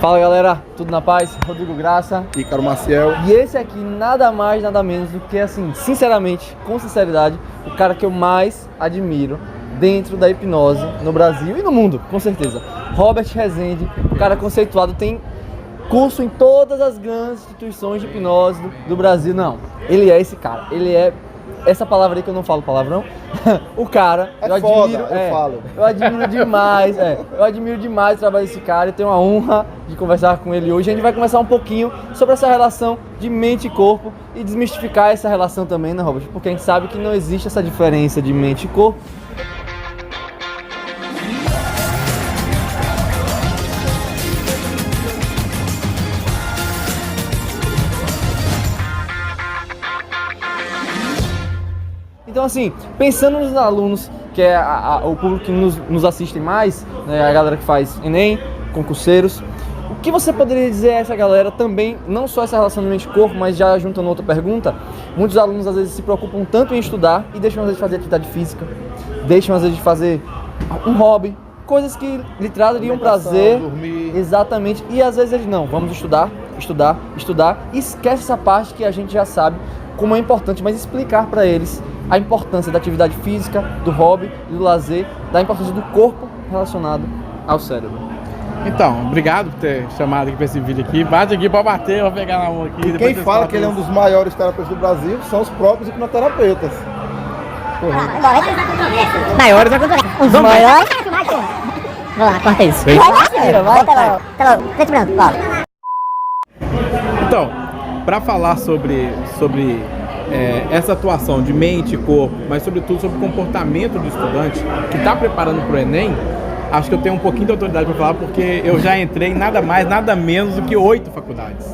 Fala galera, tudo na paz? Rodrigo Graça, Ícaro Maciel. e esse aqui nada mais, nada menos do que, assim, sinceramente, com sinceridade, o cara que eu mais admiro dentro da hipnose no Brasil e no mundo, com certeza. Robert Rezende, o cara conceituado, tem curso em todas as grandes instituições de hipnose do Brasil. Não, ele é esse cara, ele é essa palavra aí que eu não falo palavrão. O cara, eu admiro, eu admiro demais, eu admiro demais o trabalho desse cara e tenho a honra de conversar com ele hoje. A gente vai conversar um pouquinho sobre essa relação de mente e corpo e desmistificar essa relação também, né, Robert? Porque a gente sabe que não existe essa diferença de mente e corpo. Então, assim, pensando nos alunos, que é o público que nos assiste mais, né, a galera que faz Enem, concurseiros, o que você poderia dizer a essa galera também, não só essa relação de mente-corpo, mas já juntando outra pergunta, muitos alunos às vezes se preocupam tanto em estudar e deixam às vezes de fazer atividade física, deixam às vezes de fazer um hobby, coisas que lhe trariam prazer, dormir. Exatamente, e às vezes eles não, vamos estudar, e esquece essa parte que a gente já sabe como é importante, mas explicar para eles a importância da atividade física, do hobby, do lazer, da importância do corpo relacionado ao cérebro. Então, obrigado por ter chamado aqui para esse vídeo aqui. Bate aqui para bater, vou pegar na mão aqui. E quem fala que ele é um dos maiores terapeutas do Brasil são os próprios hipnoterapeutas. Maiores a controvérsia. Os maiores. Vamos lá, corta isso. Então, para falar sobre essa atuação de mente e corpo, mas sobretudo sobre o comportamento do estudante que está preparando para o Enem, acho que eu tenho um pouquinho de autoridade para falar, porque eu já entrei em nada mais, nada menos do que 8 faculdades.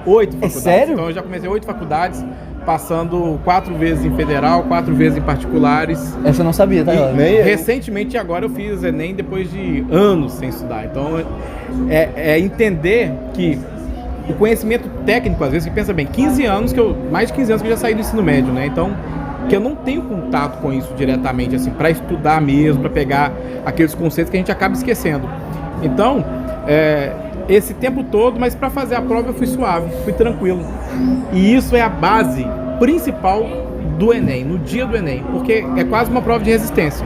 8 faculdades. Sério? Então eu já comecei 8 faculdades, passando 4 vezes em federal, 4 vezes em particulares. Essa eu não sabia, tá? Recentemente, agora eu fiz Enem depois de anos sem estudar. Então, é entender que o conhecimento técnico, às vezes, você pensa bem, mais de 15 anos que eu já saí do ensino médio, né? Então, que eu não tenho contato com isso diretamente, assim, para estudar mesmo, para pegar aqueles conceitos que a gente acaba esquecendo. Então, esse tempo todo, mas para fazer a prova eu fui suave, fui tranquilo. E isso é a base principal do Enem, no dia do Enem, porque é quase uma prova de resistência.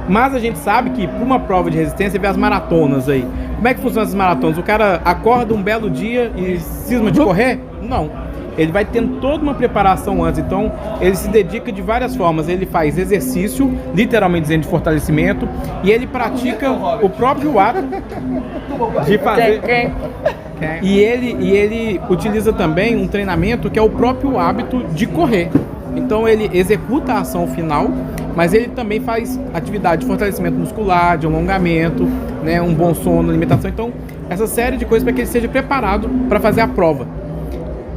Mas a gente sabe que para uma prova de resistência vê as maratonas aí. Como é que funcionam essas maratonas? O cara acorda um belo dia e cisma de correr? Não. Ele vai tendo toda uma preparação antes, então ele se dedica de várias formas. Ele faz exercício, literalmente dizendo, de fortalecimento, e ele pratica o próprio ato de fazer. E ele utiliza também um treinamento que é o próprio hábito de correr. Então ele executa a ação final, mas ele também faz atividade de fortalecimento muscular, de alongamento, né, um bom sono, alimentação. Então, essa série de coisas para que ele seja preparado para fazer a prova.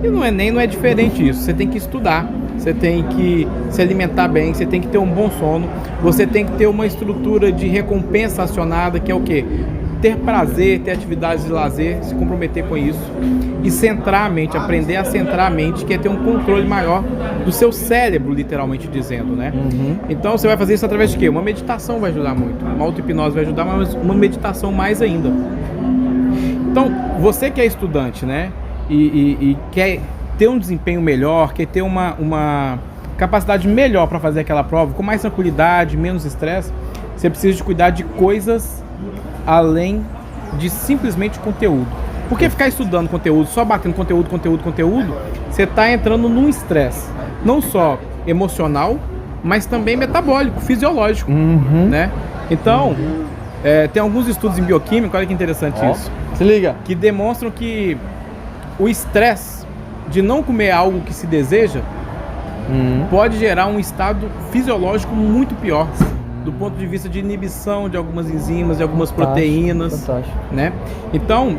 E no Enem não é diferente isso. Você tem que estudar, você tem que se alimentar bem, você tem que ter um bom sono, você tem que ter uma estrutura de recompensa acionada, que é o quê? Ter prazer, ter atividades de lazer, se comprometer com isso e centrar a mente, aprender a centrar a mente, que é ter um controle maior do seu cérebro, literalmente dizendo, né? Então você vai fazer isso através de quê? Uma meditação vai ajudar muito, uma auto-hipnose vai ajudar, mas uma meditação mais ainda. Então, você que é estudante, né? E quer ter um desempenho melhor, quer ter uma capacidade melhor para fazer aquela prova, com mais tranquilidade, menos estresse, você precisa de cuidar de coisas além de simplesmente conteúdo. Porque ficar estudando conteúdo, só batendo conteúdo, você está entrando num estresse, não só emocional, mas também metabólico, fisiológico, né? Então, tem alguns estudos em bioquímica, olha que interessante isso. Se liga. Que demonstram que o estresse de não comer algo que se deseja pode gerar um estado fisiológico muito pior, do ponto de vista de inibição de algumas enzimas, de algumas proteínas, né? Então,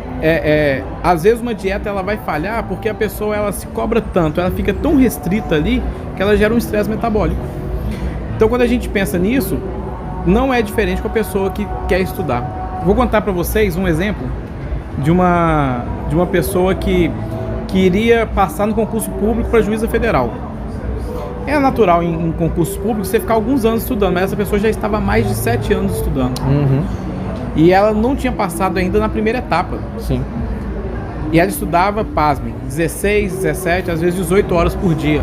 às vezes uma dieta ela vai falhar porque a pessoa ela se cobra tanto, ela fica tão restrita ali que ela gera um estresse metabólico. Então, quando a gente pensa nisso, não é diferente com a pessoa que quer estudar. Vou contar para vocês um exemplo de uma pessoa que iria passar no concurso público para juíza federal. É natural em concursos públicos você ficar alguns anos estudando, mas essa pessoa já estava há mais de 7 anos estudando. E ela não tinha passado ainda na primeira etapa. Sim. E ela estudava, pasmem, 16, 17, às vezes 18 horas por dia.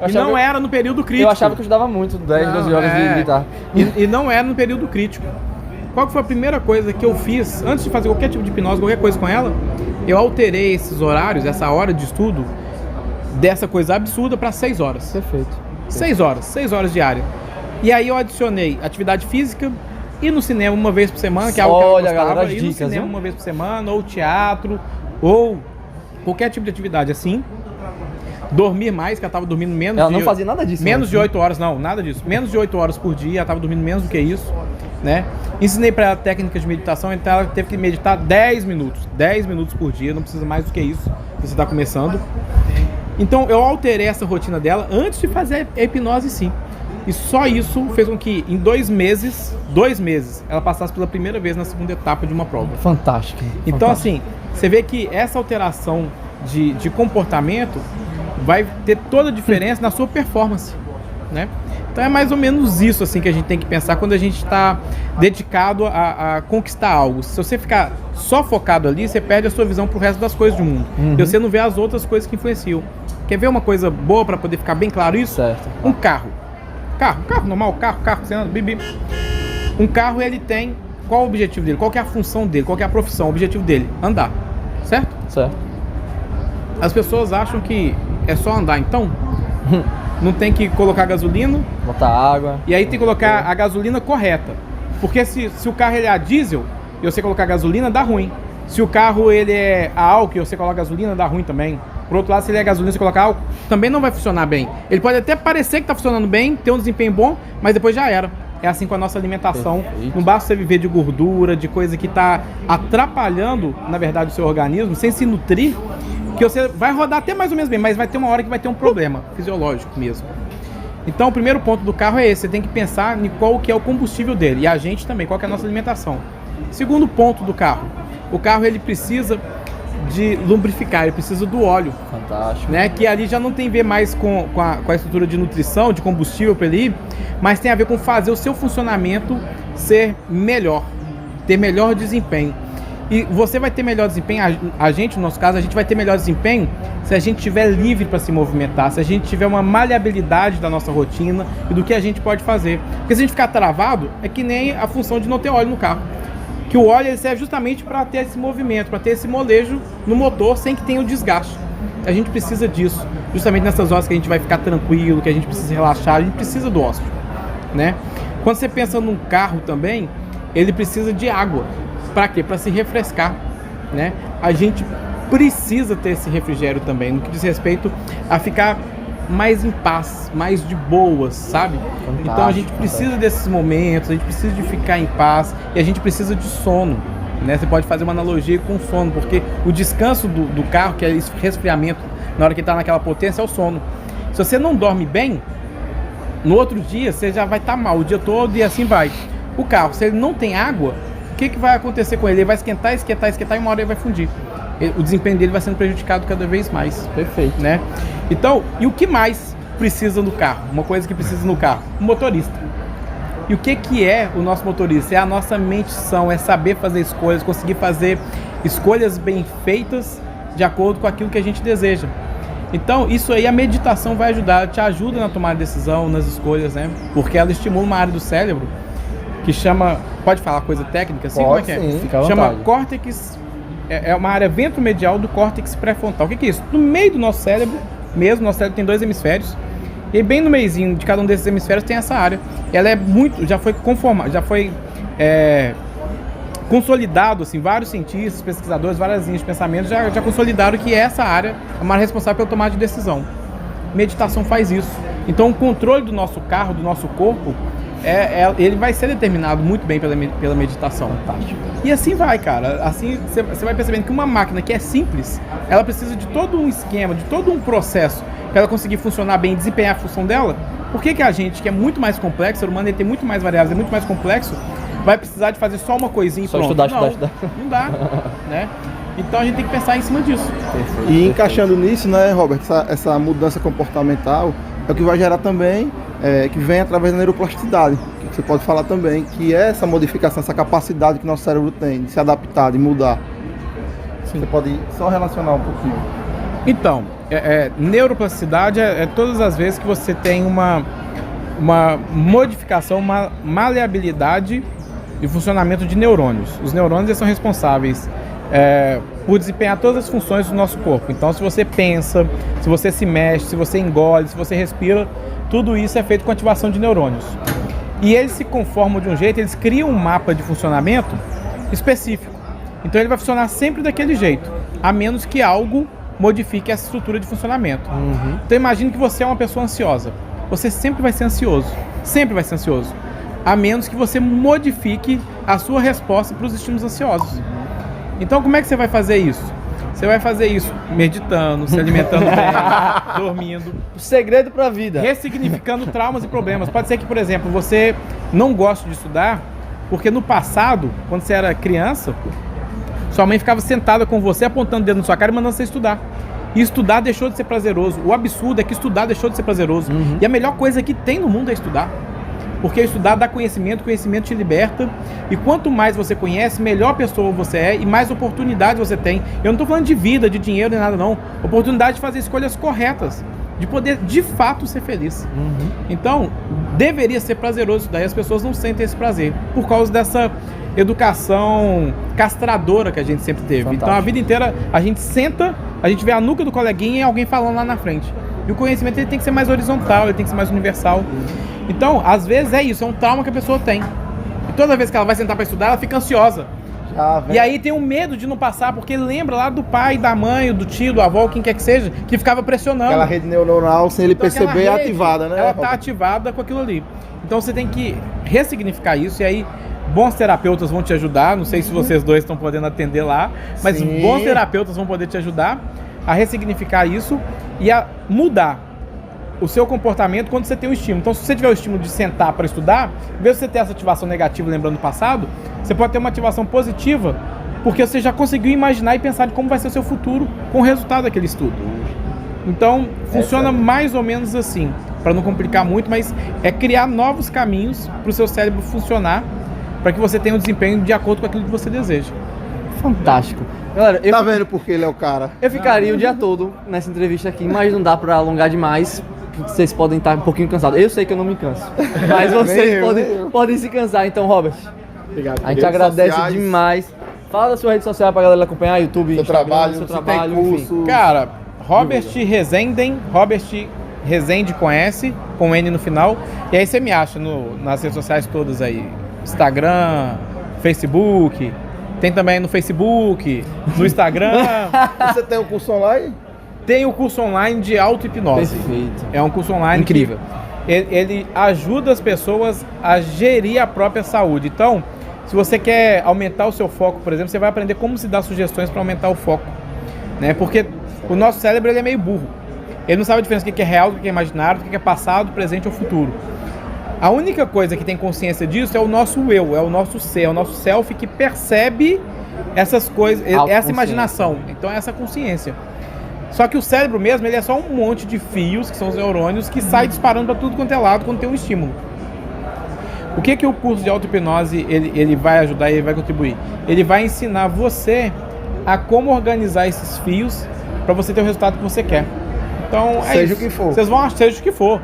E não era no período crítico. Eu achava que eu estudava muito, 10, 12 horas de guitarra. E não era no período crítico. Qual foi a primeira coisa que eu fiz, antes de fazer qualquer tipo de hipnose, qualquer coisa com ela? Eu alterei esses horários, essa hora de estudo, dessa coisa absurda para 6 horas. Perfeito. 6 horas diárias. E aí eu adicionei atividade física, ir no cinema uma vez por semana, que é algo que eu Olha, gostava, galera, as ir no dicas, cinema viu? uma vez por semana, ou teatro, ou qualquer tipo de atividade assim. Dormir mais, que ela tava dormindo menos Ela não fazia nada disso. menos né? de 8 horas, não, nada disso. Menos de 8 horas por dia, ela tava dormindo menos do que isso, né? Ensinei pra ela técnicas de meditação, então ela teve que meditar 10 minutos por dia, não precisa mais do que isso, você tá começando. Então eu alterei essa rotina dela antes de fazer a hipnose sim. E só isso fez com que em 2 meses, ela passasse pela primeira vez na segunda etapa de uma prova. Fantástico. Então assim, você vê que essa alteração de comportamento vai ter toda a diferença na sua performance, né? Então é mais ou menos isso assim que a gente tem que pensar quando a gente está dedicado a conquistar algo. Se você ficar só focado ali, você perde a sua visão pro resto das coisas do mundo. E você não vê as outras coisas que influenciam. Quer ver uma coisa boa para poder ficar bem claro isso? Certo. Um carro normal, você anda, bibi. Um carro, ele tem qual o objetivo dele? Qual que é a função dele? Qual que é a profissão? O objetivo dele? Andar, certo? Certo. As pessoas acham que é só andar, então não tem que colocar gasolina, Botar água. e aí tem que colocar a gasolina correta. Porque se o carro ele é a diesel e você colocar gasolina, dá ruim. Se o carro ele é a álcool e você coloca gasolina, dá ruim também. Por outro lado, se ele é gasolina e você colocar álcool, também não vai funcionar bem. Ele pode até parecer que está funcionando bem, ter um desempenho bom, mas depois já era. É assim com a nossa alimentação. Perfeito. Não basta você viver de gordura, de coisa que está atrapalhando, na verdade, o seu organismo, sem se nutrir, que você vai rodar até mais ou menos bem, mas vai ter uma hora que vai ter um problema fisiológico mesmo. Então, o primeiro ponto do carro é esse. Você tem que pensar em qual que é o combustível dele. E a gente também, qual que é a nossa alimentação. Segundo ponto do carro. O carro, ele precisa de lubrificar, ele precisa do óleo. Fantástico. Né? Que ali já não tem a ver mais com a estrutura de nutrição, de combustível para ele ir, mas tem a ver com fazer o seu funcionamento ser melhor, ter melhor desempenho. E você vai ter melhor desempenho, a gente, no nosso caso, a gente vai ter melhor desempenho se a gente estiver livre para se movimentar, se a gente tiver uma maleabilidade da nossa rotina e do que a gente pode fazer. Porque se a gente ficar travado, é que nem a função de não ter óleo no carro. Que o óleo ele serve justamente para ter esse movimento, para ter esse molejo no motor sem que tenha o desgaste. A gente precisa disso, justamente nessas horas que a gente vai ficar tranquilo, que a gente precisa relaxar, a gente precisa do ócio, né? Quando você pensa num carro também, ele precisa de água. Para quê? Para se refrescar, né? A gente precisa ter esse refrigério também, no que diz respeito a ficar mais em paz, mais de boas, sabe? Fantástico, Então a gente precisa desses momentos, a gente precisa de ficar em paz e a gente precisa de sono, né? Você pode fazer uma analogia com o sono, porque o descanso do carro, que é esse resfriamento na hora que está naquela potência, é o sono. Se você não dorme bem, no outro dia você já vai estar mal o dia todo e assim vai. O carro, se ele não tem água, o que vai acontecer com ele? Ele vai esquentar e uma hora ele vai fundir. O desempenho dele vai sendo prejudicado cada vez mais. Perfeito. Né? Então, e o que mais precisa no carro? Uma coisa que precisa no carro? O motorista. E o que é o nosso motorista? É a nossa mente sã, é saber fazer escolhas, conseguir fazer escolhas bem feitas de acordo com aquilo que a gente deseja. Então, isso aí, a meditação vai ajudar, te ajuda na tomada de decisão, nas escolhas, né? Porque ela estimula uma área do cérebro que chama... Pode falar coisa técnica assim? Pode, Como é que é? sim. Fica à Chama vontade. córtex... É uma área ventromedial do córtex pré-frontal. O que é isso? No meio do nosso cérebro mesmo, nosso cérebro tem 2 hemisférios. E bem no meiozinho de cada um desses hemisférios tem essa área. Ela é muito... Já foi conformada, já foi... consolidado, assim, vários cientistas, pesquisadores, várias linhas de pensamento já consolidaram que essa área é uma área responsável pela tomada de decisão. Meditação faz isso. Então, o controle do nosso carro, do nosso corpo, ele vai ser determinado muito bem pela meditação. Fantástico. E assim vai, cara. Assim, você vai percebendo que uma máquina que é simples, ela precisa de todo um esquema, de todo um processo para ela conseguir funcionar bem, desempenhar a função dela. Por que a gente, que é muito mais complexo, o ser humano ele tem muito mais variáveis, é muito mais complexo, vai precisar de fazer só uma coisinha e Só pronto? estudar. Não dá, né? Então a gente tem que pensar em cima disso. Perfeito. E encaixando nisso, né, Robert, essa mudança comportamental é o que vai gerar também, que vem através da neuroplasticidade, que você pode falar também, que é essa modificação, essa capacidade que nosso cérebro tem de se adaptar, de mudar. Você pode só relacionar um pouquinho. Então, neuroplasticidade é todas as vezes que você tem uma modificação, uma maleabilidade de funcionamento de neurônios. Os neurônios eles são responsáveis por desempenhar todas as funções do nosso corpo. Então, se você pensa, se você se mexe, se você engole, se você respira, tudo isso é feito com ativação de neurônios. E eles se conformam de um jeito, eles criam um mapa de funcionamento específico. Então, ele vai funcionar sempre daquele jeito, a menos que algo modifique essa estrutura de funcionamento. Então, imagine que você é uma pessoa ansiosa. Você sempre vai ser ansioso. Sempre vai ser ansioso. A menos que você modifique a sua resposta para os estímulos ansiosos. Então, como é que você vai fazer isso? Você vai fazer isso meditando, se alimentando bem, dormindo. O segredo pra vida. Ressignificando traumas e problemas. Pode ser que, por exemplo, você não goste de estudar, porque no passado, quando você era criança, sua mãe ficava sentada com você, apontando o dedo na sua cara e mandando você estudar. E estudar deixou de ser prazeroso. O absurdo é que estudar deixou de ser prazeroso. E a melhor coisa que tem no mundo é estudar. Porque estudar dá conhecimento, conhecimento te liberta. E quanto mais você conhece, melhor pessoa você é e mais oportunidades você tem. Eu não estou falando de vida, de dinheiro, nem nada não. Oportunidade de fazer escolhas corretas. De poder, de fato, ser feliz. Então, deveria ser prazeroso estudar. E as pessoas não sentem esse prazer. Por causa dessa educação castradora que a gente sempre teve. Fantástico. Então, a vida inteira, a gente senta, a gente vê a nuca do coleguinha e alguém falando lá na frente. E o conhecimento ele tem que ser mais horizontal, ele tem que ser mais universal. Então, às vezes é isso, é um trauma que a pessoa tem. E toda vez que ela vai sentar para estudar, ela fica ansiosa. E aí tem um medo de não passar, porque lembra lá do pai, da mãe, do tio, do avô, quem quer que seja, que ficava pressionando. Aquela rede neuronal, sem ele Então, aquela perceber, é rede, ativada, né? Ela está ativada com aquilo ali. Então você tem que ressignificar isso, e aí bons terapeutas vão te ajudar. Não sei se vocês dois estão podendo atender lá, mas Sim. bons terapeutas vão poder te ajudar a ressignificar isso e a mudar o seu comportamento quando você tem um estímulo. Então, se você tiver o estímulo de sentar para estudar, em vez de você ter essa ativação negativa lembrando o passado, você pode ter uma ativação positiva, porque você já conseguiu imaginar e pensar de como vai ser o seu futuro com o resultado daquele estudo. Então, funciona mais ou menos assim, para não complicar muito, mas é criar novos caminhos para o seu cérebro funcionar, para que você tenha um desempenho de acordo com aquilo que você deseja. Fantástico. Galera, Tá vendo por que ele é o cara? eu ficaria o dia todo nessa entrevista aqui, mas não dá pra alongar demais. Vocês podem estar um pouquinho cansados. Eu sei que eu não me canso, mas vocês podem se cansar. Então, Robert, Obrigado. a gente agradece sociais. demais. Fala da sua rede social pra galera acompanhar, YouTube, Seu Instagram, trabalho, seu se trabalho, tem enfim. curso. Cara, Robert Rezende com S, com N no final. E aí você me acha nas redes sociais todas aí. Instagram, Facebook. Tem também no Facebook, no Instagram. Você tem um curso online? Tem o curso online de auto-hipnose. Perfeito. É um curso online Incrível. que ele ajuda as pessoas a gerir a própria saúde. Então, se você quer aumentar o seu foco, por exemplo, você vai aprender como se dar sugestões para aumentar o foco, né? Porque o nosso cérebro ele é meio burro. Ele não sabe a diferença do que é real, do que é imaginário, do que é passado, presente ou futuro. A única coisa que tem consciência disso é o nosso eu, é o nosso ser, é o nosso self que percebe essas coisas, essa imaginação. Então, essa consciência. Só que o cérebro mesmo, ele é só um monte de fios, que são os neurônios, que sai disparando para tudo quanto é lado quando tem um estímulo. O que o curso de auto-hipnose ele vai ajudar e ele vai contribuir? Ele vai ensinar você a como organizar esses fios para você ter o resultado que você quer. Então, Seja isso. o que for. Vocês vão achar, seja o que for.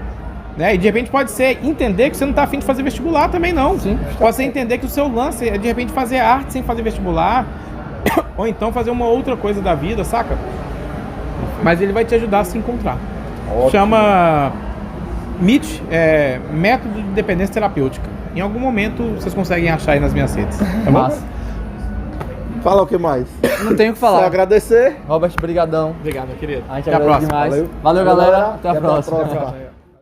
Né? E de repente pode ser entender que você não está afim de fazer vestibular também não. Sim. Pode ser entender que o seu lance é de repente fazer arte sem fazer vestibular, ou então fazer uma outra coisa da vida, saca? Mas ele vai te ajudar a se encontrar. Ótimo. Chama MIT, Método de Dependência Terapêutica. Em algum momento vocês conseguem achar aí nas minhas redes. Tá bom? Massa. Fala o que mais? Não tenho o que Só falar. agradecer. Robert, brigadão. Obrigado, meu querido. A gente Até a agradece próxima. demais. Valeu. Valeu, galera. Até a Até a próxima. próxima.